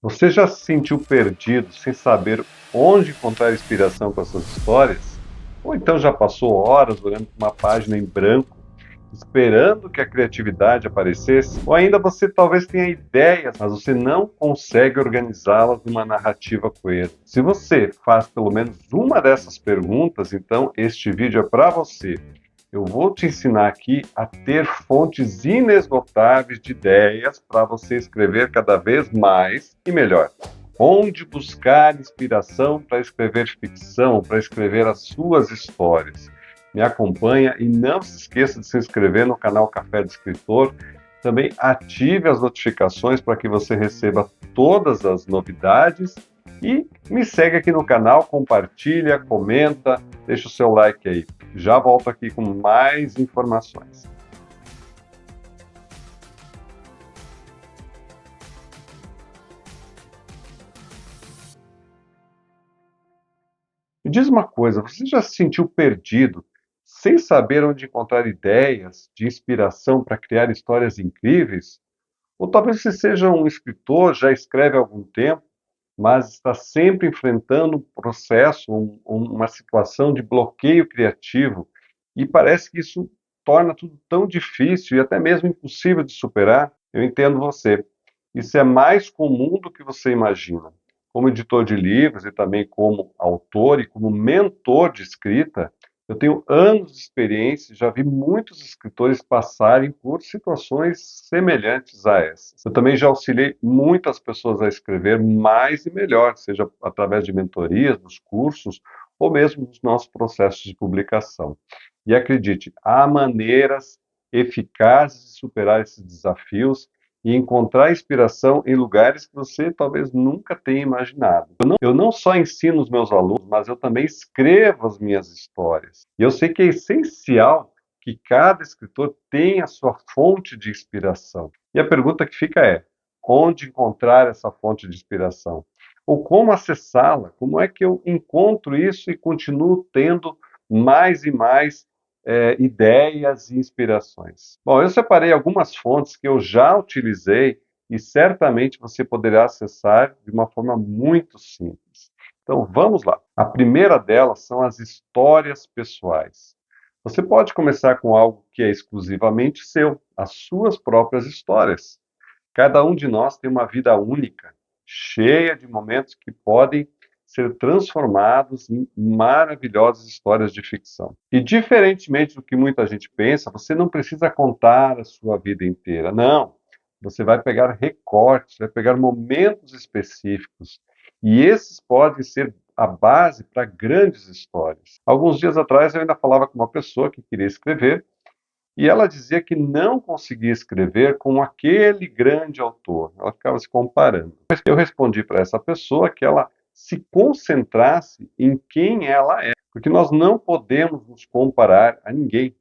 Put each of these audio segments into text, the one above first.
Você já se sentiu perdido sem saber onde encontrar inspiração para suas histórias? Ou então já passou horas olhando para uma página em branco, esperando que a criatividade aparecesse? Ou ainda você talvez tenha ideias, mas você não consegue organizá-las numa narrativa coesa? Se você faz pelo menos uma dessas perguntas, então este vídeo é para você. Eu vou te ensinar aqui a ter fontes inesgotáveis de ideias para você escrever cada vez mais e melhor. Onde buscar inspiração para escrever ficção, para escrever as suas histórias. Me acompanha e não se esqueça de se inscrever no canal Café do Escritor. Também ative as notificações para que você receba todas as novidades e me segue aqui no canal, compartilha, comenta, deixa o seu like aí. Já volto aqui com mais informações. Me diz uma coisa, você já se sentiu perdido, sem saber onde encontrar ideias de inspiração para criar histórias incríveis? Ou talvez você seja um escritor, já escreve há algum tempo, mas está sempre enfrentando um processo, uma situação de bloqueio criativo, e parece que isso torna tudo tão difícil e até mesmo impossível de superar. Eu entendo você. Isso é mais comum do que você imagina. Como editor de livros e também como autor e como mentor de escrita, eu tenho anos de experiência, já vi muitos escritores passarem por situações semelhantes a essas. Eu também já auxiliei muitas pessoas a escrever mais e melhor, seja através de mentorias, dos cursos, ou mesmo dos nossos processos de publicação. E acredite, há maneiras eficazes de superar esses desafios e encontrar inspiração em lugares que você talvez nunca tenha imaginado. Eu não só ensino os meus alunos, mas eu também escrevo as minhas histórias. E eu sei que é essencial que cada escritor tenha a sua fonte de inspiração. E a pergunta que fica é: onde encontrar essa fonte de inspiração? Ou como acessá-la? Como é que eu encontro isso e continuo tendo mais e mais ideias e inspirações? Bom, eu separei algumas fontes que eu já utilizei e certamente você poderá acessar de uma forma muito simples. Então, vamos lá. A primeira delas são as histórias pessoais. Você pode começar com algo que é exclusivamente seu, as suas próprias histórias. Cada um de nós tem uma vida única, cheia de momentos que podem ser transformados em maravilhosas histórias de ficção. E diferentemente do que muita gente pensa, você não precisa contar a sua vida inteira, não. Você vai pegar recortes, vai pegar momentos específicos, e esses podem ser a base para grandes histórias. Alguns dias atrás eu ainda falava com uma pessoa que queria escrever e ela dizia que não conseguia escrever com aquele grande autor. Ela ficava se comparando. Eu respondi para essa pessoa que ela se concentrasse em quem ela é, porque nós não podemos nos comparar a ninguém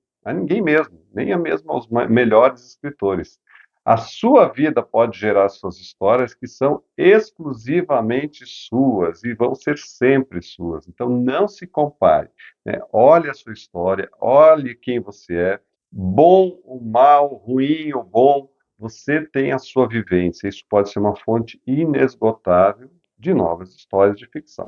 mesmo, nem a mesmo aos melhores escritores. A sua vida pode gerar suas histórias que são exclusivamente suas e vão ser sempre suas. Então não se compare, né? Olhe a sua história, olhe quem você é, bom ou mal, ruim ou bom, você tem a sua vivência. Isso pode ser uma fonte inesgotável de novas histórias de ficção.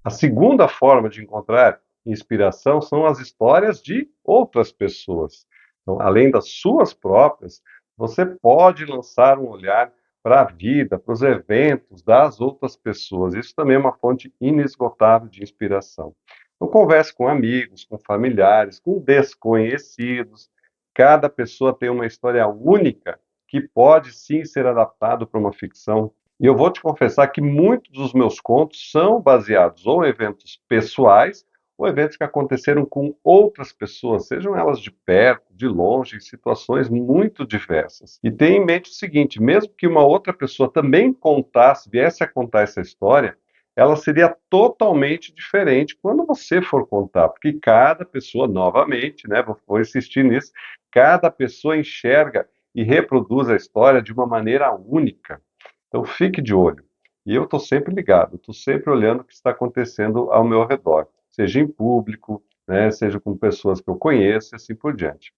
A segunda forma de encontrar inspiração são as histórias de outras pessoas. Então, além das suas próprias, você pode lançar um olhar para a vida, para os eventos das outras pessoas. Isso também é uma fonte inesgotável de inspiração. Eu converso com amigos, com familiares, com desconhecidos. Cada pessoa tem uma história única que pode sim ser adaptado para uma ficção. E eu vou te confessar que muitos dos meus contos são baseados ou em eventos pessoais ou eventos que aconteceram com outras pessoas, sejam elas de perto, de longe, em situações muito diversas. E tenha em mente o seguinte: mesmo que uma outra pessoa também contasse, viesse a contar essa história, ela seria totalmente diferente quando você for contar, porque cada pessoa, novamente, né, vou insistir nisso, cada pessoa enxerga e reproduz a história de uma maneira única. Então fique de olho. E eu estou sempre ligado, estou sempre olhando o que está acontecendo ao meu redor, seja em público, né, seja com pessoas que eu conheço e assim por diante.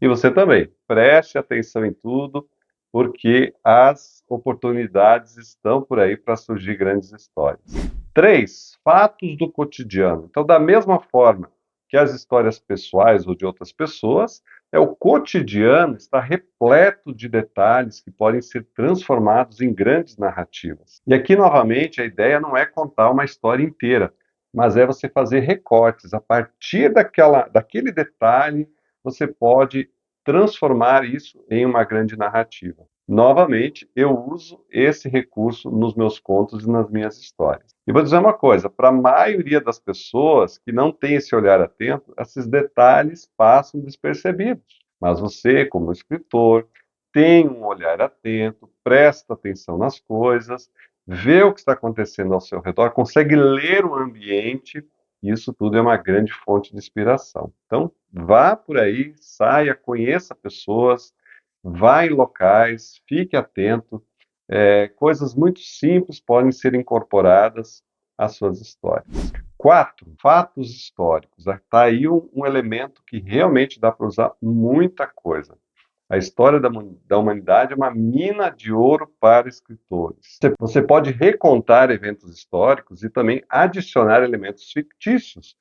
E você também, preste atenção em tudo, porque as oportunidades estão por aí para surgir grandes histórias. 3, fatos do cotidiano. Então, da mesma forma que as histórias pessoais ou de outras pessoas, o cotidiano está repleto de detalhes que podem ser transformados em grandes narrativas. E aqui, novamente, a ideia não é contar uma história inteira, mas é você fazer recortes. A partir daquele detalhe, você pode transformar isso em uma grande narrativa. Novamente, eu uso esse recurso nos meus contos e nas minhas histórias. E vou dizer uma coisa: para a maioria das pessoas que não tem esse olhar atento, esses detalhes passam despercebidos. Mas você, como escritor, tem um olhar atento, presta atenção nas coisas, vê o que está acontecendo ao seu redor, consegue ler o ambiente, e isso tudo é uma grande fonte de inspiração. Então, vá por aí, saia, conheça pessoas, vá em locais, fique atento. Coisas muito simples podem ser incorporadas às suas histórias. 4, fatos históricos. Está aí um elemento que realmente dá para usar muita coisa. A história da humanidade é uma mina de ouro para escritores. Você pode recontar eventos históricos e também adicionar elementos fictícios,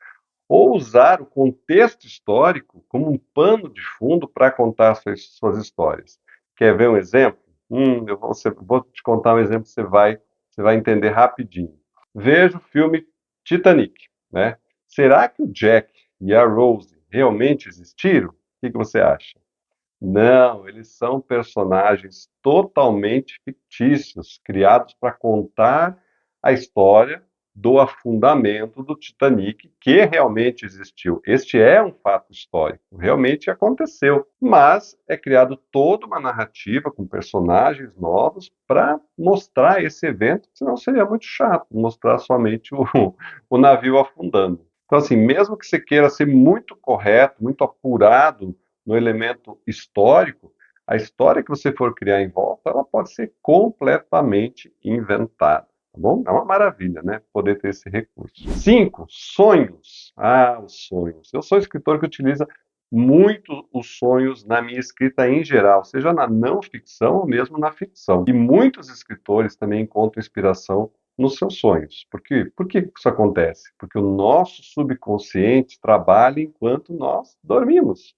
ou usar o contexto histórico como um pano de fundo para contar suas histórias. Quer ver um exemplo? Vou te contar um exemplo que você vai entender rapidinho. Veja o filme Titanic, né? Será que o Jack e a Rose realmente existiram? O que você acha? Não, eles são personagens totalmente fictícios, criados para contar a história do afundamento do Titanic, que realmente existiu. Este é um fato histórico, realmente aconteceu, mas é criado toda uma narrativa com personagens novos para mostrar esse evento, senão seria muito chato mostrar somente o navio afundando. Então, assim, mesmo que você queira ser muito correto, muito apurado no elemento histórico, a história que você for criar em volta, ela pode ser completamente inventada, tá bom? É uma maravilha, né? Poder ter esse recurso. 5, sonhos. Ah, os sonhos. Eu sou escritor que utiliza muito os sonhos na minha escrita em geral, seja na não ficção ou mesmo na ficção. E muitos escritores também encontram inspiração nos seus sonhos. Por que isso acontece? Porque o nosso subconsciente trabalha enquanto nós dormimos,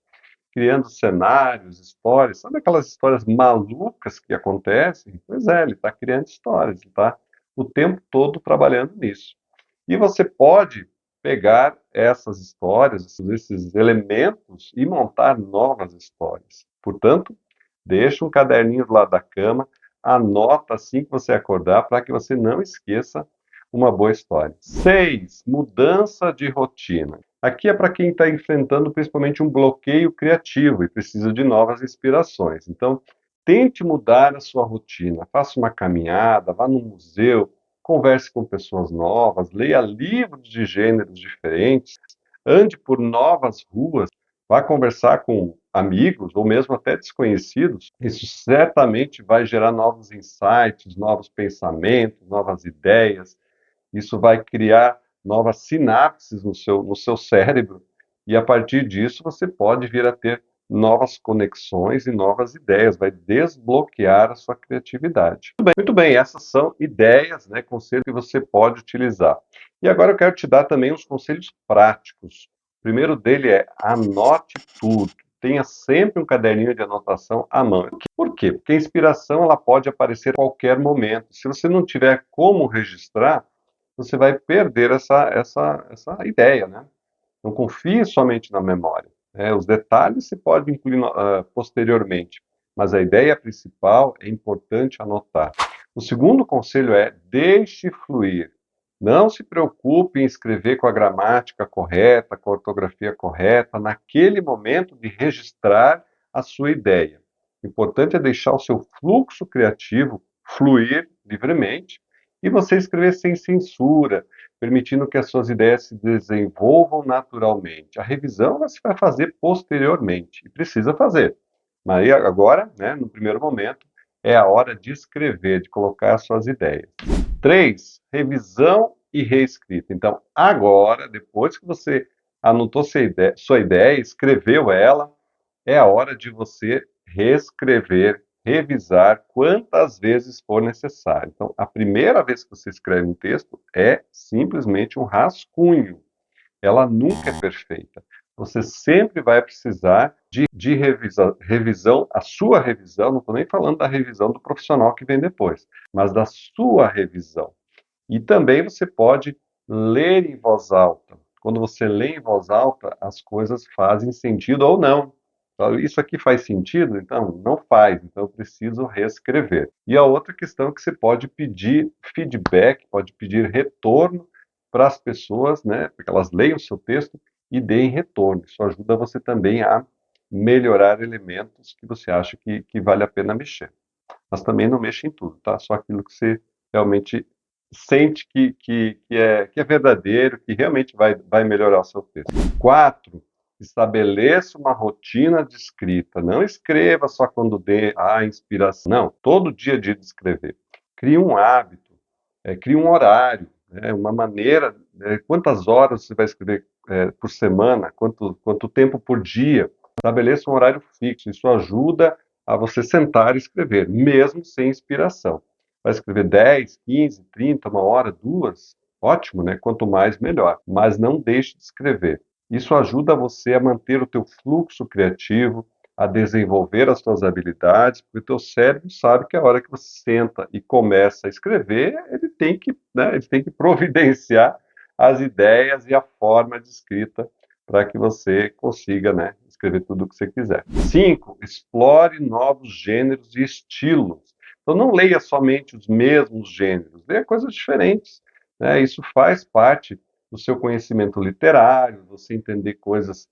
criando cenários, histórias. Sabe aquelas histórias malucas que acontecem? Pois é, ele está criando histórias, ele está o tempo todo trabalhando nisso. E você pode pegar essas histórias, esses elementos e montar novas histórias. Portanto, deixa um caderninho do lado da cama, anota assim que você acordar para que você não esqueça uma boa história. 6, mudança de rotina. Aqui é para quem está enfrentando principalmente um bloqueio criativo e precisa de novas inspirações. Então, tente mudar a sua rotina. Faça uma caminhada, vá no museu, converse com pessoas novas, leia livros de gêneros diferentes, ande por novas ruas, vá conversar com amigos ou mesmo até desconhecidos. Isso certamente vai gerar novos insights, novos pensamentos, novas ideias. Isso vai criar novas sinapses no seu cérebro, e a partir disso você pode vir a ter novas conexões e novas ideias, vai desbloquear a sua criatividade. Muito bem, essas são ideias, né, conselhos que você pode utilizar. E agora eu quero te dar também uns conselhos práticos. O primeiro dele é: anote tudo. Tenha sempre um caderninho de anotação à mão. Por quê? Porque a inspiração ela pode aparecer a qualquer momento. Se você não tiver como registrar, você vai perder essa ideia, né? Não confie somente na memória, né? Os detalhes se pode incluir posteriormente, mas a ideia principal é importante anotar. O segundo conselho é: deixe fluir. Não se preocupe em escrever com a gramática correta, com a ortografia correta, naquele momento de registrar a sua ideia. O importante é deixar o seu fluxo criativo fluir livremente e você escrever sem censura, permitindo que as suas ideias se desenvolvam naturalmente. A revisão você vai fazer posteriormente, e precisa fazer. Mas aí, agora, né, no primeiro momento, é a hora de escrever, de colocar as suas ideias. 3, revisão e reescrita. Então, agora, depois que você anotou sua ideia, escreveu ela, é a hora de você reescrever revisar quantas vezes for necessário. Então, a primeira vez que você escreve um texto é simplesmente um rascunho. Ela nunca é perfeita. Você sempre vai precisar de revisão, a sua revisão, não estou nem falando da revisão do profissional que vem depois, mas da sua revisão. E também você pode ler em voz alta. Quando você lê em voz alta, as coisas fazem sentido ou não. Então, isso aqui faz sentido? Então, não faz. Então, eu preciso reescrever. E a outra questão é que você pode pedir feedback, pode pedir retorno para as pessoas, né, para que elas leiam o seu texto e deem retorno. Isso ajuda você também a melhorar elementos que você acha que vale a pena mexer. Mas também não mexa em tudo, tá? Só aquilo que você realmente sente que é verdadeiro, que realmente vai melhorar o seu texto. 4, estabeleça uma rotina de escrita. Não escreva só quando dê a inspiração. Não, todo dia de escrever. Crie um hábito, crie um horário, né, uma maneira. Quantas horas você vai escrever por semana? Quanto tempo por dia? Estabeleça um horário fixo. Isso ajuda a você sentar e escrever, mesmo sem inspiração. Vai escrever 10, 15, 30, uma hora, duas, ótimo, né? Quanto mais, melhor. Mas não deixe de escrever. Isso ajuda você a manter o teu fluxo criativo, a desenvolver as suas habilidades, porque o teu cérebro sabe que a hora que você senta e começa a escrever, ele tem que providenciar as ideias e a forma de escrita para que você consiga, né, escrever tudo o que você quiser. 5, explore novos gêneros e estilos. Então não leia somente os mesmos gêneros, leia coisas diferentes, né? Isso faz parte do seu conhecimento literário, você entender coisas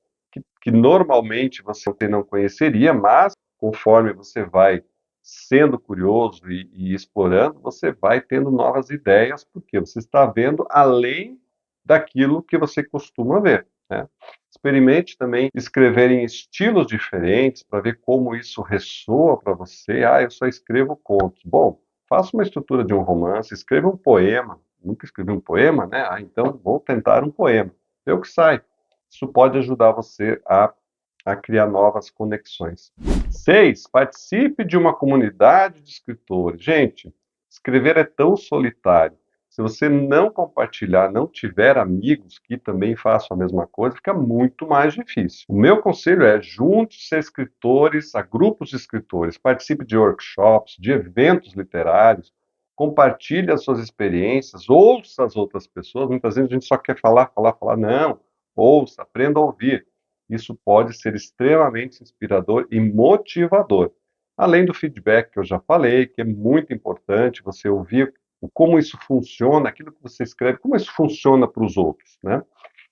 que normalmente você não conheceria, mas conforme você vai sendo curioso e explorando, você vai tendo novas ideias, porque você está vendo além daquilo que você costuma ver, né? Experimente também escrever em estilos diferentes para ver como isso ressoa para você. Ah, eu só escrevo contos. Bom, faça uma estrutura de um romance, escreva um poema. Nunca escrevi um poema, né? Ah, então vou tentar um poema. Vê o que sai. Isso pode ajudar você a criar novas conexões. 6, participe de uma comunidade de escritores. Gente, escrever é tão solitário. Se você não compartilhar, não tiver amigos que também façam a mesma coisa, fica muito mais difícil. O meu conselho é junte-se a escritores, a grupos de escritores, participe de workshops, de eventos literários, compartilhe as suas experiências, ouça as outras pessoas. Muitas vezes a gente só quer falar, falar, falar. Não, ouça, aprenda a ouvir. Isso pode ser extremamente inspirador e motivador. Além do feedback que eu já falei, que é muito importante você ouvir como isso funciona, aquilo que você escreve, como isso funciona para os outros, né?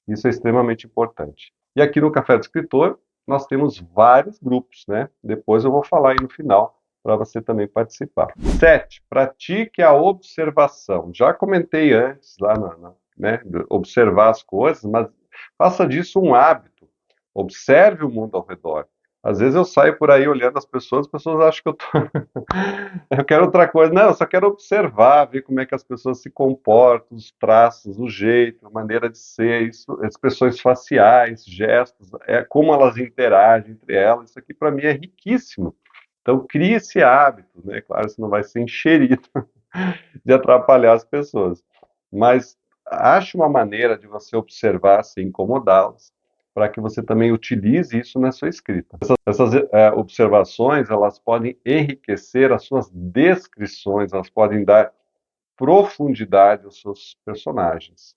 Isso é extremamente importante. E aqui no Café do Escritor, nós temos vários grupos, né? Depois eu vou falar aí no final, para você também participar. 7, pratique a observação. Já comentei antes, né, observar as coisas, mas faça disso um hábito. Observe o mundo ao redor. Às vezes eu saio por aí olhando as pessoas acham que eu tô eu quero outra coisa. Não, eu só quero observar, ver como é que as pessoas se comportam, os traços, o jeito, a maneira de ser, isso, expressões faciais, gestos, como elas interagem entre elas. Isso aqui para mim é riquíssimo. Então crie esse hábito, né? Claro, você não vai ser enxerido de atrapalhar as pessoas, mas ache uma maneira de você observar sem incomodá-las, para que você também utilize isso na sua escrita. Essas observações, elas podem enriquecer as suas descrições, elas podem dar profundidade aos seus personagens.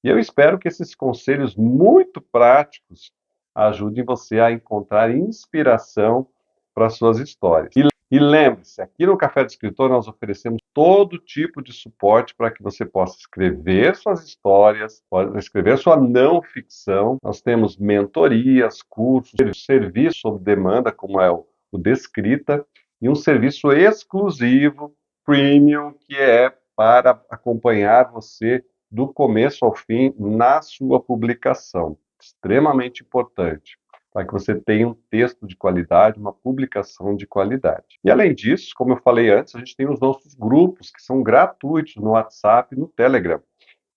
E eu espero que esses conselhos muito práticos ajudem você a encontrar inspiração para suas histórias. E lembre-se, aqui no Café do Escritor nós oferecemos todo tipo de suporte para que você possa escrever suas histórias, pode escrever sua não ficção. Nós temos mentorias, cursos, serviço sob demanda, como é o Descrita, e um serviço exclusivo, premium, que é para acompanhar você do começo ao fim na sua publicação. Extremamente importante, para que você tenha um texto de qualidade, uma publicação de qualidade. E além disso, como eu falei antes, a gente tem os nossos grupos, que são gratuitos no WhatsApp e no Telegram.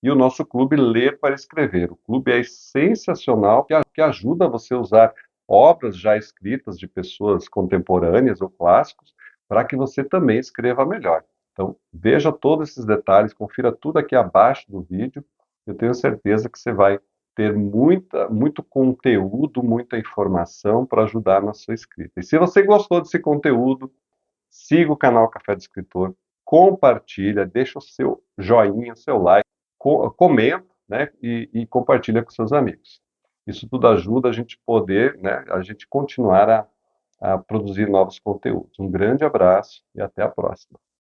E o nosso clube Ler para Escrever. O clube é sensacional, que ajuda você a usar obras já escritas de pessoas contemporâneas ou clássicos, para que você também escreva melhor. Então, veja todos esses detalhes, confira tudo aqui abaixo do vídeo. Eu tenho certeza que você vai ter muito conteúdo, muita informação para ajudar na sua escrita. E se você gostou desse conteúdo, siga o canal Café do Escritor, compartilha, deixa o seu joinha, o seu like, comenta, né, e compartilha com seus amigos. Isso tudo ajuda a gente poder, né, a gente continuar a produzir novos conteúdos. Um grande abraço e até a próxima.